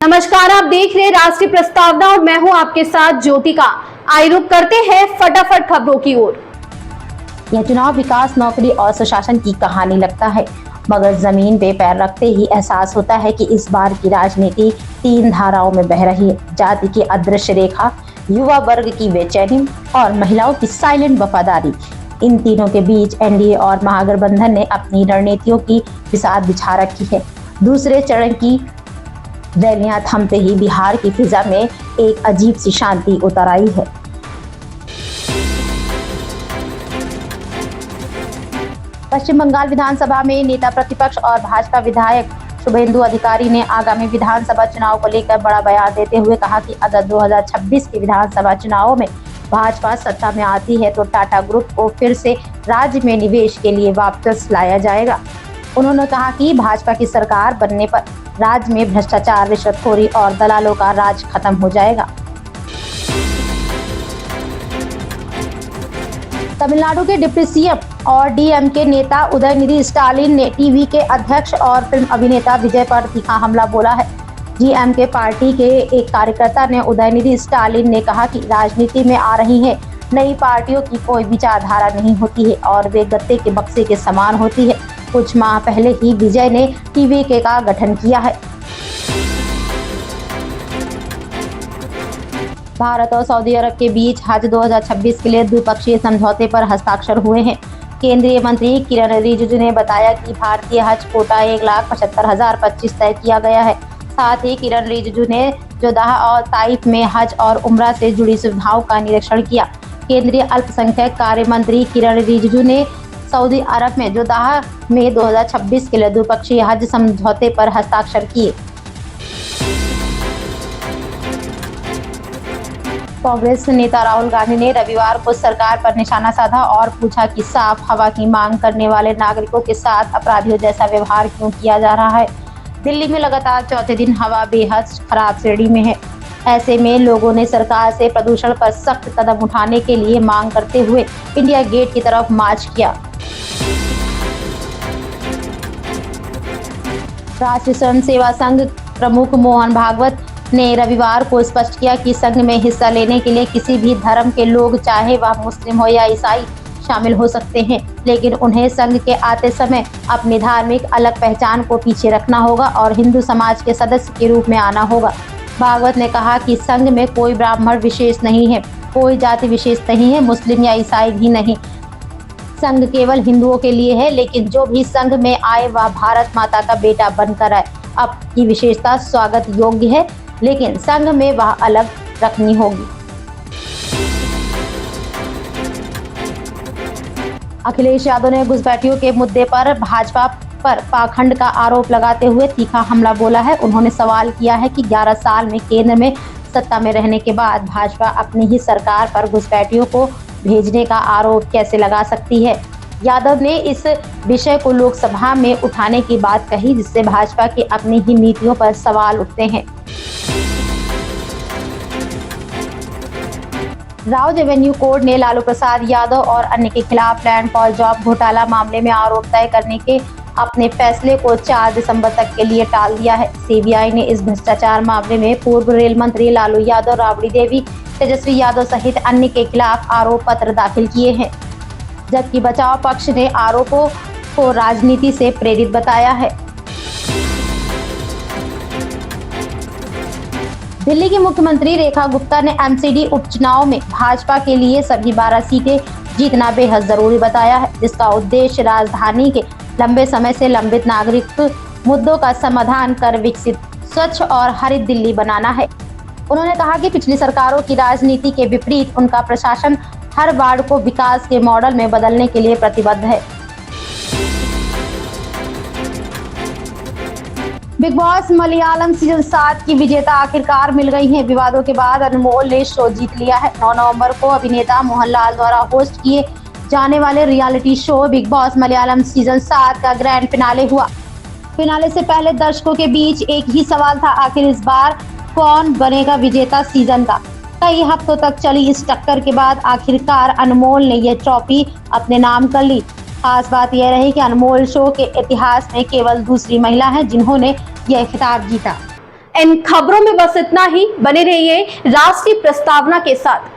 नमस्कार, आप देख रहे हैं राष्ट्रीय प्रस्तावना और मैं हूं आपके साथ ज्योतिका। आइए रुक करते हैं फटाफट खबरों की ओर। यह चुनाव विकास, नौकरी और सुशासन की कहानी लगता है, मगर जमीन पे पैर रखते ही एहसास होता है कि इस बार की राजनीति 3 धाराओं में बह रही है। जाति की अदृश्य रेखा, युवा वर्ग की बेचैनी और महिलाओं की साइलेंट वफादारी। इन तीनों के बीच एनडीए और महागठबंधन ने अपनी रणनीतियों की बिसात बिछा रखी है। दूसरे चरण की रैलियां थमते ही बिहार की फिजा में एक अजीब सी शांति उतर आई है। पश्चिम बंगाल विधानसभा में नेता प्रतिपक्ष और भाजपा विधायक शुभेंदु अधिकारी ने आगामी विधानसभा चुनाव को लेकर बड़ा बयान देते हुए कहा कि अगर 2026 के विधानसभा चुनावों में भाजपा सत्ता में आती है तो टाटा ग्रुप को फिर से राज्य में निवेश के लिए वापस लाया जाएगा। उन्होंने कहा कि भाजपा की सरकार बनने पर राज्य में भ्रष्टाचार, रिश्वतखोरी और दलालों का राज खत्म हो जाएगा। तमिलनाडु के डिप्टी सीएम और डीएमके नेता उदयनिधि स्टालिन ने टीवी के अध्यक्ष और फिल्म अभिनेता विजय पर तीखा हमला बोला है। डीएमके पार्टी के एक कार्यकर्ता ने उदयनिधि स्टालिन ने कहा कि राजनीति में आ रही है नई पार्टियों की कोई विचारधारा नहीं होती है और वे गत्ते के बक्से के समान होती है। कुछ माह पहले ही विजय ने टीवीके का गठन किया है। भारत और सऊदी अरब के बीच हज 2026 के लिए द्विपक्षीय समझौते पर हस्ताक्षर हुए हैं। केंद्रीय मंत्री किरण रिजिजू ने बताया कि भारतीय हज कोटा 1,75,025 तय किया गया है। साथ ही किरण रिजिजू ने जोदाह और ताइफ में हज और उम्रा से जुड़ी सुविधाओं का निरीक्षण किया। केंद्रीय अल्पसंख्यक कार्य मंत्री किरण रिजिजू ने सऊदी अरब में जोदाह में 2026 के लिए द्विपक्षीय हज समझौते पर हस्ताक्षर किए। कांग्रेस नेता राहुल गांधी ने रविवार को सरकार पर निशाना साधा और पूछा कि साफ हवा की मांग करने वाले नागरिकों के साथ अपराधियों जैसा व्यवहार क्यों किया जा रहा है। दिल्ली में लगातार चौथे दिन हवा बेहद खराब श्रेणी में है। ऐसे में लोगों ने सरकार से प्रदूषण पर सख्त कदम उठाने के लिए मांग करते हुए इंडिया गेट की तरफ मार्च किया। राष्ट्रीय स्वयं सेवा संघ प्रमुख मोहन भागवत ने रविवार को स्पष्ट किया कि संघ में हिस्सा लेने के लिए किसी भी धर्म के लोग, चाहे वह मुस्लिम हो या ईसाई, शामिल हो सकते हैं, लेकिन उन्हें संघ के आते समय अपनी धार्मिक अलग पहचान को पीछे रखना होगा और हिंदू समाज के सदस्य के रूप में आना होगा। भागवत ने कहा कि संघ में कोई ब्राह्मण विशेष नहीं है, कोई जाति विशेष नहीं है, मुस्लिम या ईसाई भी नहीं। संघ केवल हिंदुओं के लिए है, लेकिन जो भी संघ में आए वह भारत माता का बेटा बनकर आए। अब की विशेषता स्वागत योग्य है, लेकिन संघ में वह अलग रखनी होगी। अखिलेश यादव ने घुसपैठियों के मुद्दे पर भाजपा पर पाखंड का आरोप लगाते हुए तीखा हमला बोला है। उन्होंने सवाल किया है कि 11 साल में केंद्र में सत्ता में रहने के बाद भाजपा अपनी ही सरकार पर घुसपैठियों को भेजने का आरोप कैसे लगा सकती है। यादव ने इस विषय को लोकसभा में उठाने की बात कही, जिससे भाजपा की अपनी ही नीतियों पर सवाल उठते हैं। राव रेवेन्यू कोर्ट ने लालू प्रसाद यादव और अन्य के खिलाफ लैंड फॉर जॉब घोटाला मामले में आरोप तय करने के अपने फैसले को 4 दिसंबर तक के लिए टाल दिया है। सीबीआई ने इस भ्रष्टाचार मामले में पूर्व रेल मंत्री लालू यादव, राबड़ी देवी, तेजस्वी यादव सहित अन्य के खिलाफ आरोप पत्र दाखिल किए हैं, जबकि बचाव पक्ष ने आरोपों को राजनीति से प्रेरित बताया है। दिल्ली की मुख्यमंत्री रेखा गुप्ता ने एमसीडी उपचुनाव में भाजपा के लिए सभी 12 सीटें जीतना बेहद जरूरी बताया है, जिसका उद्देश्य राजधानी के लंबे समय से लंबित नागरिक मुद्दों का समाधान कर विकसित, स्वच्छ और हरित दिल्ली बनाना है। उन्होंने कहा कि पिछली सरकारों की राजनीति के विपरीत उनका प्रशासन हर वार्ड को विकास के मॉडल में बदलने के लिए प्रतिबद्ध है। बिग बॉस मलयालम सीजन 7 की विजेता आखिरकार मिल गई है। विवादों के बाद अनमोल ने शो जीत लिया है। 9 नवंबर को अभिनेता मोहनलाल द्वारा होस्ट किए जाने वाले reality show big boss Malayalam season 7 का ग्रैंड फिनाले हुआ। फिनाले से पहले दर्शकों के बीच एक ही सवाल था, आखिर इस बार कौन बनेगा विजेता सीजन का। कई हफ्तों तक चली इस टक्कर के बाद आखिरकार अनमोल ने यह ट्रॉफी अपने नाम कर ली। खास बात यह रही कि अनमोल शो के इतिहास में केवल दूसरी महिला है जिन्होंने यह खिताब जीता। इन खबरों में बस इतना ही। बने रहिए राष्ट्रीय प्रस्तावना के साथ।